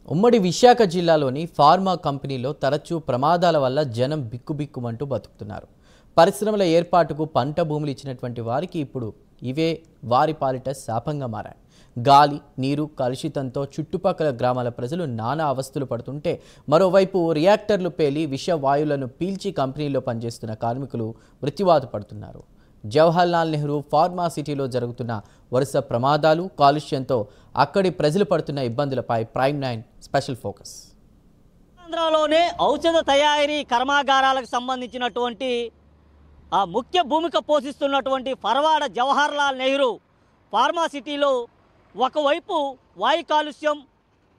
ఉమ్మడి విశాఖ జిల్లాలోని ఫార్మా కంపెనీలో తరచూ ప్రమాదాల వల్ల జనం బిక్కుబిక్కుమంటూ బతుకుతున్నారు. పరిశ్రమల ఏర్పాటుకు పంట భూములు ఇచ్చినటువంటి వారికి ఇప్పుడు ఇవే వారి పాలిట శాపంగా మారాయి. గాలి, నీరు కలుషితంతో చుట్టుపక్కల గ్రామాల ప్రజలు నానా అవస్థలు పడుతుంటే, మరోవైపు రియాక్టర్లు పేలి విషవాయువులను పీల్చి కంపెనీలో పనిచేస్తున్న కార్మికులు మృత్యువాత పడుతున్నారు. జవహర్లాల్ నెహ్రూ ఫార్మా సిటీలో జరుగుతున్న వరుస ప్రమాదాలు, కాలుష్యంతో అక్కడి ప్రజలు పడుతున్న ఇబ్బందులపై ప్రైమ్ 9 స్పెషల్ ఫోకస్. ఆంధ్రలోనే ఔషధ తయారీ కర్మాగారాలకు సంబంధించినటువంటి ముఖ్య భూమిక పోషిస్తున్నటువంటి పరవాడ జవహర్లాల్ నెహ్రూ ఫార్మా సిటీలో ఒకవైపు వాయు కాలుష్యం,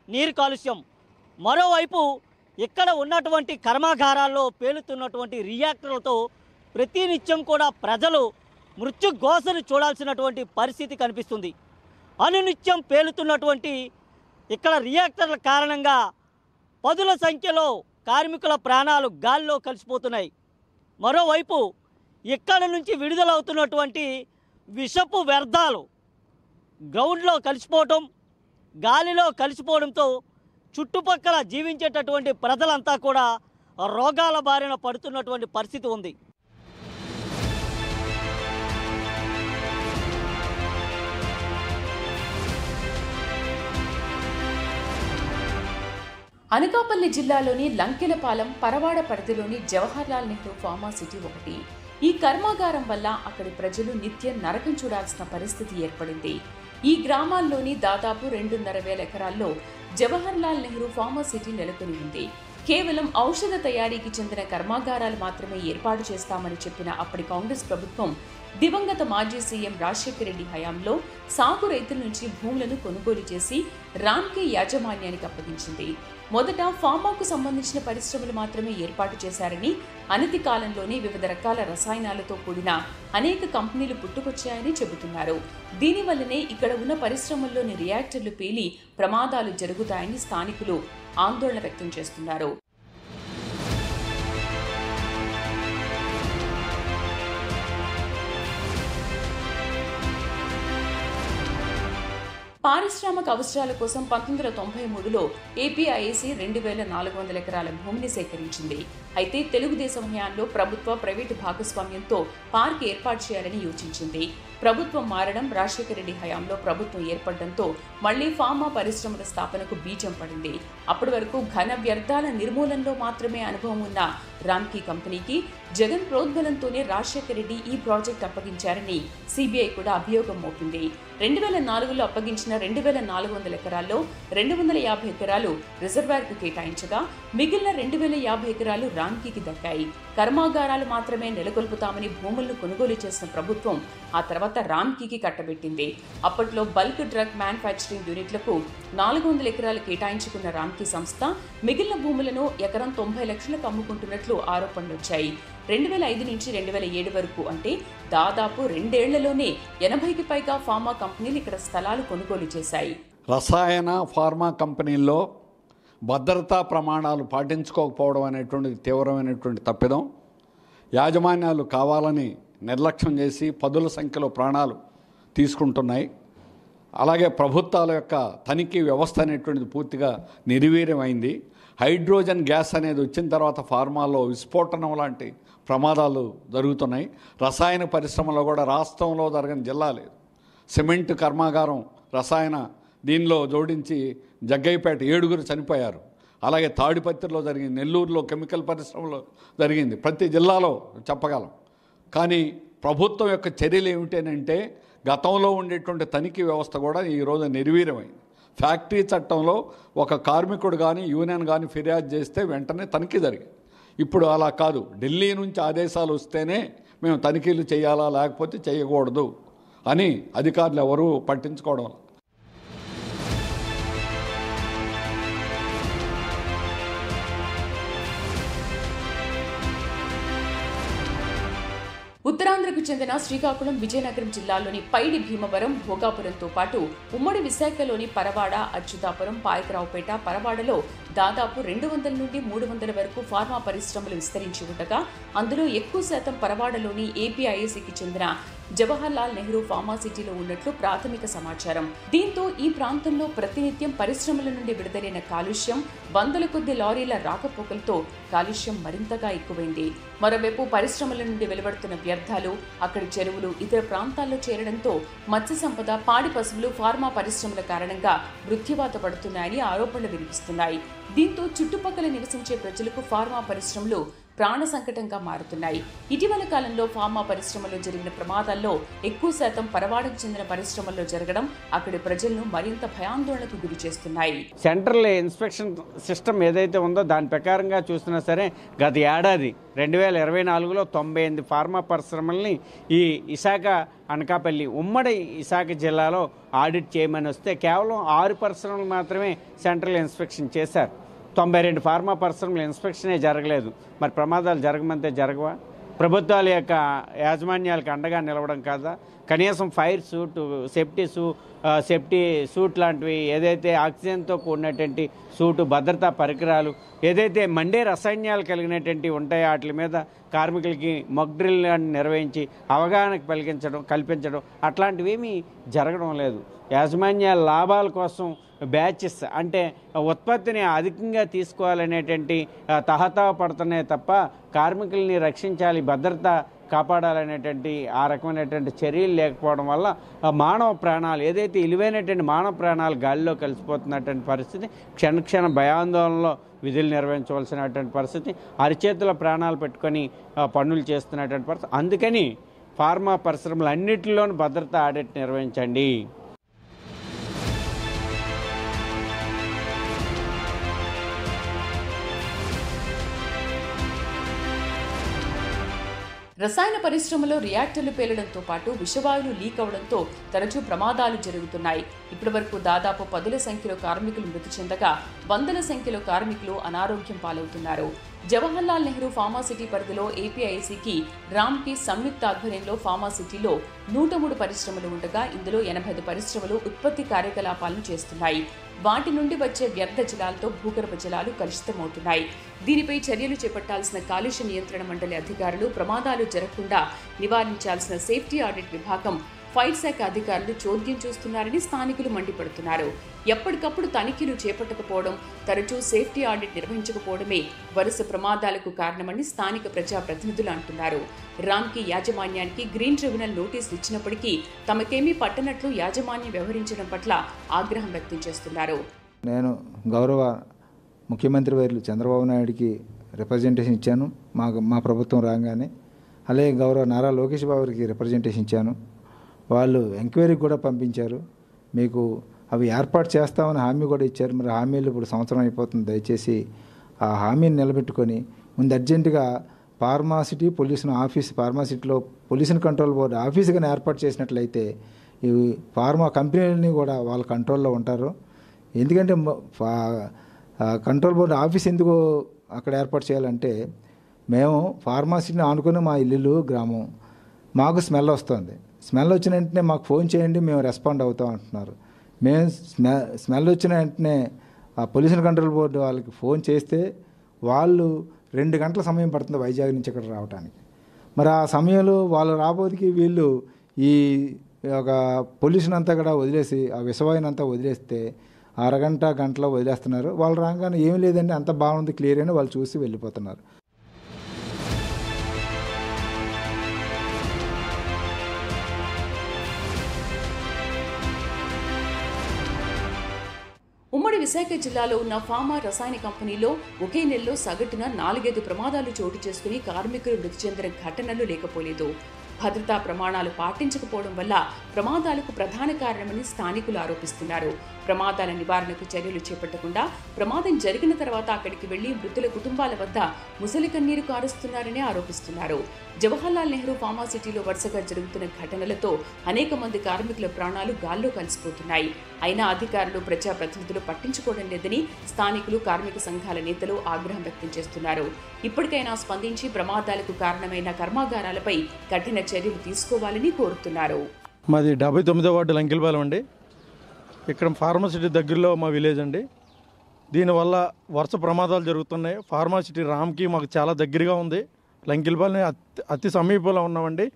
నీరు కాలుష్యం, మరోవైపు ఇక్కడ ఉన్నటువంటి కర్మాగారాల్లో పేలుతున్నటువంటి రియాక్టర్లతో ప్రతినిత్యం కూడా ప్రజలు మృత్యుఘోషను చూడాల్సినటువంటి పరిస్థితి కనిపిస్తుంది. అనునిత్యం పేలుతున్నటువంటి ఇక్కడ రియాక్టర్ల కారణంగా పదుల సంఖ్యలో కార్మికుల ప్రాణాలు గాల్లో కలిసిపోతున్నాయి. మరోవైపు ఇక్కడ నుంచి విడుదలవుతున్నటువంటి విషపు వ్యర్థాలు గ్రౌండ్లో కలిసిపోవటం, గాలిలో కలిసిపోవడంతో చుట్టుపక్కల జీవించేటటువంటి ప్రజలంతా కూడా రోగాల బారిన పడుతున్నటువంటి పరిస్థితి ఉంది. అనకాపల్లి జిల్లాలోని లంకెలపాలెం పరవాడ పరిధిలోని జవహర్లాల్ నెహ్రూ ఫార్మా సిటీ ఒకటి. ఈ కర్మాగారం వల్ల అక్కడి ప్రజలు నిత్యం నరకం చూడాల్సిన పరిస్థితి ఏర్పడింది. ఈ గ్రామాల్లోని దాదాపు 2.5 ఎకరాల్లో జవహర్లాల్ నెహ్రూ ఫార్మా సిటీ నెలకొని ఉంది. కేవలం ఔషధ తయారీకి చెందిన కర్మాగారాలు మాత్రమే ఏర్పాటు చేస్తామని చెప్పిన అప్పటి కాంగ్రెస్ ప్రభుత్వం దివంగత మాజీ సీఎం రాజశేఖర రెడ్డి హయాంలో సాగు రైతుల నుంచి భూములను కొనుగోలు చేసి రామ్కే యాజమాన్యానికి అప్పగించింది. మొదట ఫార్మాకు సంబంధించిన పరిశ్రమలు మాత్రమే ఏర్పాటు చేశారని, అనతి కాలంలోనే వివిధ రకాల రసాయనాలతో కూడిన అనేక కంపెనీలు పుట్టుకొచ్చాయని చెబుతున్నారు. దీనివల్లనే ఇక్కడ ఉన్న పరిశ్రమల్లోని రియాక్టర్లు పేలి ప్రమాదాలు జరుగుతాయని స్థానికులు ఆందోళన వ్యక్తం చేస్తున్నారు. పారిశ్రామిక అవసరాల కోసం 1993లో ఏపీఐఏసీ 2400 ఎకరాల భూమిని సేకరించింది. అయితే తెలుగుదేశం హయాంలో ప్రభుత్వ ప్రైవేటు భాగస్వామ్యంతో పార్క్ ఏర్పాటు చేయాలని యోచించింది. ప్రభుత్వం మారడం, రాజశేఖర రెడ్డి హయాంలో ప్రభుత్వం ఏర్పడడంతో మళ్లీ ఫార్మా పరిశ్రమల స్థాపనకు బీజం పడింది. అప్పటి వరకు ఘన వ్యర్థాల నిర్మూలనలో మాత్రమే అనుభవం ఉన్న రామ్కీ కంపెనీకి జగన్ ప్రోద్బలంతోనే రాజశేఖర రెడ్డి ఈ ప్రాజెక్ట్ అప్పగించారని సిబిఐ కూడా అభియోగం మోపింది. 2004లో అప్పగించిన 2400 ఎకరాల్లో 250 ఎకరాలు రిజర్వాయర్కు కేటాయించగా మిగిలిన 2050 ఎకరాలు రామ్కీకి దక్కాయి. కర్మాగారాలు మాత్రమే నెలకొల్పుతామని భూములను కొనుగోలు చేసిన ప్రభుత్వం ఆ తర్వాత రామ్కీకి కట్టబెట్టింది. అప్పట్లో బల్క్ డ్రగ్ మ్యానుఫ్యాక్చరింగ్ యూనిట్లకు 400 ఎకరాలు కేటాయించుకున్న రామ్కీ సంస్థ మిగిలిన భూములను ఎకరం 90 లక్షలకు అమ్ముకుంటున్నట్లు ఆరోపణలు వచ్చాయి. 2005 నుంచి 2007 వరకు, అంటే దాదాపు 2 ఏళ్లలోనే 80కి పైగా ఫార్మా కంపెనీలు ఇక్కడ స్థలాలు కొనుగోలు చేశాయి. రసాయన ఫార్మా కంపెనీల్లో భద్రతా ప్రమాణాలు పాటించుకోకపోవడం అనేటువంటిది తీవ్రమైనటువంటి తప్పిదం. యాజమాన్యాలు కావాలని నిర్లక్ష్యం చేసి పదుల సంఖ్యలో ప్రాణాలు తీసుకుంటున్నాయి. అలాగే ప్రభుత్వాల యొక్క తనిఖీ వ్యవస్థ అనేటువంటిది పూర్తిగా నిర్వీర్యమైంది. హైడ్రోజన్ గ్యాస్ అనేది వచ్చిన తర్వాత ఫార్మాలో విస్ఫోటనం లాంటి ప్రమాదాలు జరుగుతున్నాయి. రసాయన పరిశ్రమలో కూడా రాష్ట్రంలో జరగని జిల్లా లేదు. సిమెంట్ కర్మాగారం రసాయన దీనిలో జోడించి జగ్గయ్యపేట 7 చనిపోయారు. అలాగే తాడిపత్రిలో జరిగింది, నెల్లూరులో కెమికల్ పరిశ్రమలో జరిగింది. ప్రతి జిల్లాలో చెప్పగలం. కానీ ప్రభుత్వం యొక్క చర్యలు ఏమిటంటే గతంలో ఉండేటువంటి తనిఖీ వ్యవస్థ కూడా ఈరోజు నిర్వీర్యమైంది. ఫ్యాక్టరీ చట్టంలో ఒక కార్మికుడు కానీ యూనియన్ కానీ ఫిర్యాదు చేస్తే వెంటనే తనిఖీ జరిగింది. ఇప్పుడు అలా కాదు. ఢిల్లీ నుంచి ఆదేశాలు వస్తేనే మేము తనిఖీలు చేయాలా, లేకపోతే చేయకూడదు అని అధికారులు ఎవరూ పట్టించుకోవడం. ఉత్తరాంధ్రకు చెందిన శ్రీకాకుళం, విజయనగరం జిల్లాలోని పైడి, భీమవరం, భోగాపురంతో పాటు ఉమ్మడి విశాఖలోని పరవాడ, అచ్యుతాపురం, పాయకరావుపేట, పరవాడలో దాదాపు 200 నుండి 300 వరకు ఫార్మా పరిశ్రమలు విస్తరించి ఉండగా అందులో ఎక్కువ శాతం పరవాడలోని ఏపీఐఏసీకి చెందిన జవహర్లాల్ నెహ్రూ ఫార్మా సిటీలో ఉన్నట్లు ప్రాథమిక సమాచారం. దీంతో ఈ ప్రాంతంలో ప్రతినిత్యం పరిశ్రమల నుండి విడుదలైన కాలుష్యం, వందల కొద్ది లారీల రాకపోకలతో కాలుష్యం మరింతగా ఎక్కువైంది. మరోవైపు పరిశ్రమల నుండి వెలువడుతున్న వ్యర్థాలు అక్కడి చెరువులు, ఇతర ప్రాంతాల్లో చేరడంతో మత్స్య సంపద, పాడి పశువులు, ఫార్మా పరిశ్రమల కారణంగా మృత్యువాత పడుతున్నాయని ఆరోపణలు వినిపిస్తున్నాయి. దీంతో చుట్టుపక్కల నివసించే ప్రజలకు ఫార్మా పరిశ్రమలు ప్రాణ సంకటంగా మారుతున్నాయి. ఇటీవల కాలంలో ఫార్మా పరిశ్రమలో జరిగిన ప్రమాదాల్లో ఎక్కువ శాతం పరవాడకు చెందిన పరిశ్రమల్లో జరగడం అక్కడి ప్రజలను మరింత భయాందోళనకు గురి చేస్తున్నాయి. సెంట్రల్ ఇన్స్పెక్షన్ సిస్టమ్ ఏదైతే ఉందో దాని ప్రకారంగా చూసినా సరే గత ఏడాది 2024లో 98 ఫార్మా పరిశ్రమల్ని ఈ విశాఖ అనకాపల్లి ఉమ్మడి విశాఖ జిల్లాలో ఆడిట్ చేయమని వస్తే కేవలం 6 పరిశ్రమలు మాత్రమే సెంట్రల్ ఇన్స్పెక్షన్ చేశారు. 92 ఫార్మా పరిశ్రమల ఇన్స్పెక్షనే జరగలేదు. మరి ప్రమాదాలు జరగమంటే జరగవా? ప్రభుత్వాల యొక్క యాజమాన్యాలకు అండగా నిలవడం కాదా? కనీసం ఫైర్ సూట్, సేఫ్టీ సూట్ లాంటివి, ఏదైతే ఆక్సిజన్తో కూడినటువంటి సూటు, భద్రతా పరికరాలు, ఏదైతే మండే రసాయనాలు కలిగినటువంటి ఉంటాయో వాటి మీద కార్మికులకి మక్ డ్రిల్ నిర్వహించి అవగాహన కల్పించడం అట్లాంటివి ఏమీ జరగడం లేదు. యాజమాన్యాల లాభాల కోసం బ్యాచెస్ అంటే ఉత్పత్తిని అధికంగా తీసుకోవాలనేటువంటి తహతా పడుతున్నాయి తప్ప కార్మికుల్ని రక్షించాలి, భద్రత కాపాడాలనేటువంటి ఆ రకమైనటువంటి చర్యలు లేకపోవడం వల్ల మానవ ప్రాణాలు, ఏదైతే విలువైనటువంటి మానవ ప్రాణాలు గాలిలో కలిసిపోతున్నటువంటి పరిస్థితి, క్షణ భయాందోళనలో విధులు నిర్వహించవలసినటువంటి పరిస్థితి, అరిచేతుల ప్రాణాలు పెట్టుకొని పనులు చేస్తున్నటువంటి పరిస్థితి. అందుకని ఫార్మా పరిశ్రమలన్నింటిలోనూ భద్రతా ఆడిట్ నిర్వహించండి. రసాయన పరిశ్రమలో రియాక్టర్లు పేలడంతో పాటు విషవాయువులు లీక్ అవడంతో తరచూ ప్రమాదాలు జరుగుతున్నాయి. ఇప్పటి వరకు దాదాపు 10ల సంఖ్యలో కార్మికులు మృతి చెందగా 100ల సంఖ్యలో కార్మికులు అనారోగ్యం పాలవుతున్నారు. జవహర్లాల్ నెహ్రూ ఫార్మా సిటీ పరిధిలో ఏపీఐసీకి, రామ్కి సంయుక్త ఆధ్వర్యంలో ఫార్మా సిటీలో 103 పరిశ్రమలు ఉండగా ఇందులో 85 పరిశ్రమలు ఉత్పత్తి కార్యకలాపాలను చేస్తున్నాయి. వాటి నుండి వచ్చే వ్యర్థ జలాలతో భూగర్భ జలాలు కలుషితమవుతున్నాయి. దీనిపై చర్యలు చేపట్టాల్సిన కాలుష్య నియంత్రణ మండలి అధికారులు, ప్రమాదాలు జరగకుండా నివారించాల్సిన సేఫ్టీ ఆడిట్ విభాగం, ఫైర్ శాఖ అధికారులు చోద్యం చూస్తున్నారని స్థానికులు మండిపడుతున్నారు. ఎప్పటికప్పుడు తనిఖీలు చేపట్టకపోవడం, తరచూ సేఫ్టీ ఆడిట్ నిర్వహించకపోవడమే వరుస ప్రమాదాలకు కారణమని స్థానిక ప్రజాప్రతినిధులు అంటున్నారు. రామ్కి యాజమాన్యానికి గ్రీన్ ట్రిబ్యునల్ నోటీసులు ఇచ్చినప్పటికీ తమకేమీ పట్టనట్లు యాజమాన్యం వ్యవహరించడం పట్ల ఆగ్రహం వ్యక్తం చేస్తున్నారు. నేను గౌరవ ముఖ్యమంత్రి వర్యులు చంద్రబాబు నాయుడికి రిప్రజెంటేషన్ ఇచ్చాను. మా ప్రభుత్వం రాగానే. అలాగే గౌరవ నారా లోకేష్ బాబుకి రిప్రజెంటేషన్ ఇచ్చాను. వాళ్ళు ఎంక్వైరీకి కూడా పంపించారు. మీకు అవి ఏర్పాటు చేస్తామని హామీ కూడా ఇచ్చారు. మరి హామీలు ఇప్పుడు సంవత్సరం అయిపోతుంది. దయచేసి ఆ హామీని నిలబెట్టుకొని ముందు అర్జెంటుగా ఫార్మాసిటీ పొల్యూషన్ ఆఫీస్, ఫార్మాసిటీలో పొల్యూషన్ కంట్రోల్ బోర్డు ఆఫీస్ కానీ ఏర్పాటు చేసినట్లయితే ఈ ఫార్మా కంపెనీలని కూడా వాళ్ళ కంట్రోల్లో ఉంటారు. ఎందుకంటే కంట్రోల్ బోర్డు ఆఫీస్ ఎందుకు అక్కడ ఏర్పాటు చేయాలంటే, మేము ఫార్మాసిటీని ఆనుకుని మా ఇల్లు గ్రామం, మాకు స్మెల్ వస్తుంది. స్మెల్ వచ్చిన వెంటనే మాకు ఫోన్ చేయండి, మేము రెస్పాండ్ అవుతాం అంటున్నారు. మేము స్మెల్ వచ్చిన వెంటనే ఆ పొల్యూషన్ కంట్రోల్ బోర్డు వాళ్ళకి ఫోన్ చేస్తే వాళ్ళు 2 గంటల సమయం పడుతుంది వైజాగ్ నుంచి ఇక్కడ రావడానికి. మరి ఆ సమయంలో వాళ్ళు రాబోదికి వీళ్ళు ఈ ఒక పొల్యూషన్ అంతా కూడా వదిలేసి, ఆ విషవాయుని అంతా వదిలేస్తే గంటలో వదిలేస్తున్నారు. వాళ్ళు రాగానే ఏం లేదండి, అంత బాగుంది, క్లియర్ అని వాళ్ళు చూసి వెళ్ళిపోతున్నారు. ఉమ్మడి విశాఖ జిల్లాలో ఉన్న ఫార్మా రసాయన కంపెనీలో ఒకే నెలలో సగటున 4-5 ప్రమాదాలు చోటు చేసుకుని కార్మికులు మృతి చెందిన ఘటనలు లేకపోలేదు. భద్రతా ప్రమాణాలు పాటించకపోవడం వల్ల ప్రమాదాలకు ప్రధాన కారణమని స్థానికులు ఆరోపిస్తున్నారు. ప్రమాదాల నివారణకు చర్యలు చేపట్టకుండా ప్రమాదం జరిగిన తర్వాత అక్కడికి వెళ్లి మృతుల కుటుంబాల వద్ద ముసలి కన్నీరు కారుస్తున్నారని ఆరోపిస్తున్నారు. జవహర్లాల్ నెహ్రూ ఫార్మా సిటీలో వరుసగా జరుగుతున్న ఘటనలతో అనేక మంది కార్మికుల ప్రాణాలు గాల్లో కలిసిపోతున్నాయి. అయినా అధికారులు, ప్రజాప్రతినిధులు పట్టించుకోవడం లేదని స్థానికులు, కార్మిక సంఘాల నేతలు ఆగ్రహం వ్యక్తం చేస్తున్నారు. ఇప్పటికైనా స్పందించి ప్రమాదాలకు కారణమైన కర్మాగారాలపై కఠిన చర్యలు తీసుకోవాలని కోరుతున్నారు. మాది 79వ వార్డు లంకిలపాలెం అండి. ఇక్కడ ఫార్మాసిటీ దగ్గరలో మా విలేజ్ అండి. దీనివల్ల వరుస ప్రమాదాలు జరుగుతున్నాయి. ఫార్మాసిటీ రామ్కి మాకు చాలా దగ్గరగా ఉంది. లంకిలపాలెం అతి సమీపంలో ఉన్నామండి.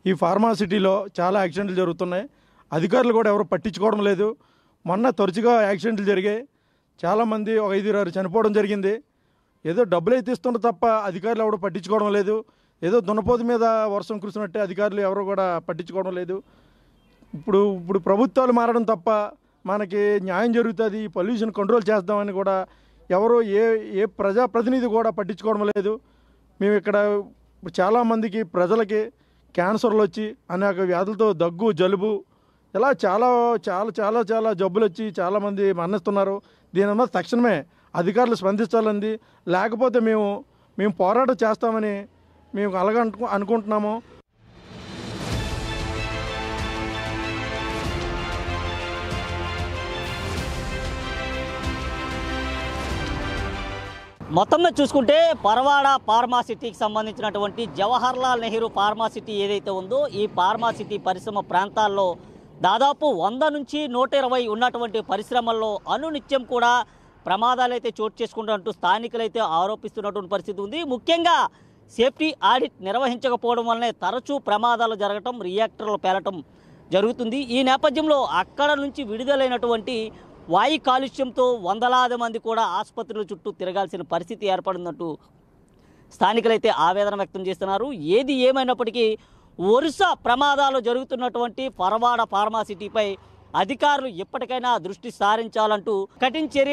ఈ ఫార్మాసిటీలో చాలా యాక్సిడెంట్లు జరుగుతున్నాయి. అధికారులు కూడా ఎవరు పట్టించుకోవడం లేదు. మొన్న తరచుగా యాక్సిడెంట్లు జరిగాయి. చాలామంది ఒక 5-6 చనిపోవడం జరిగింది. ఏదో డబ్బులు అయితే ఇస్తుంటే తప్ప అధికారులు ఎవరు పట్టించుకోవడం లేదు. ఏదో దున్నపోతు మీద వర్షం కురిసినట్టే అధికారులు ఎవరు కూడా పట్టించుకోవడం లేదు. ఇప్పుడు ప్రభుత్వాలు మారడం తప్ప మనకి న్యాయం జరుగుతుంది, పొల్యూషన్ కంట్రోల్ చేద్దామని కూడా ఎవరు ఏ ప్రజాప్రతినిధి కూడా పట్టించుకోవడం లేదు. మేము ఇక్కడ చాలామందికి ప్రజలకి క్యాన్సర్లు వచ్చి అనేక వ్యాధులతో దగ్గు, జలుబు ఇలా చాలా చాలా చాలా చాలా జబ్బులు వచ్చి చాలామంది మరణిస్తున్నారు. దీని మీద తక్షణమే అధికారులు స్పందించాలంది. లేకపోతే మేము పోరాటం చేస్తామని మేము అలాగ అనుకుంటున్నాము. మొత్తం మీద చూసుకుంటే పరవాడ ఫార్మాసిటీకి సంబంధించినటువంటి జవహర్లాల్ నెహ్రూ ఫార్మాసిటీ ఏదైతే ఉందో ఈ ఫార్మాసిటీ పరిశ్రమ ప్రాంతాల్లో దాదాపు 100 నుంచి 120 ఉన్నటువంటి పరిశ్రమల్లో అనునిత్యం కూడా ప్రమాదాలు అయితే చోటు చేసుకుంటున్నట్టు స్థానికులైతే ఆరోపిస్తున్నటువంటి పరిస్థితి ఉంది. ముఖ్యంగా సేఫ్టీ ఆడిట్ నిర్వహించకపోవడం వల్లనే తరచూ ప్రమాదాలు జరగటం, రియాక్టర్లు పేలటం జరుగుతుంది. ఈ నేపథ్యంలో అక్కడ నుంచి విడుదలైనటువంటి వాయు కాలుష్యంతో వందలాది మంది కూడా ఆసుపత్రుల చుట్టూ తిరగాల్సిన పరిస్థితి ఏర్పడినట్టు స్థానికులైతే ఆవేదన వ్యక్తం చేస్తున్నారు. ఏది ఏమైనప్పటికీ వరుస ప్రమాదాలు జరుగుతున్నటువంటి పరవాడ ఫార్మాసిటీపై అధికారులు ఎప్పటికైనా దృష్టి సారించాలంటూ కఠిన చర్య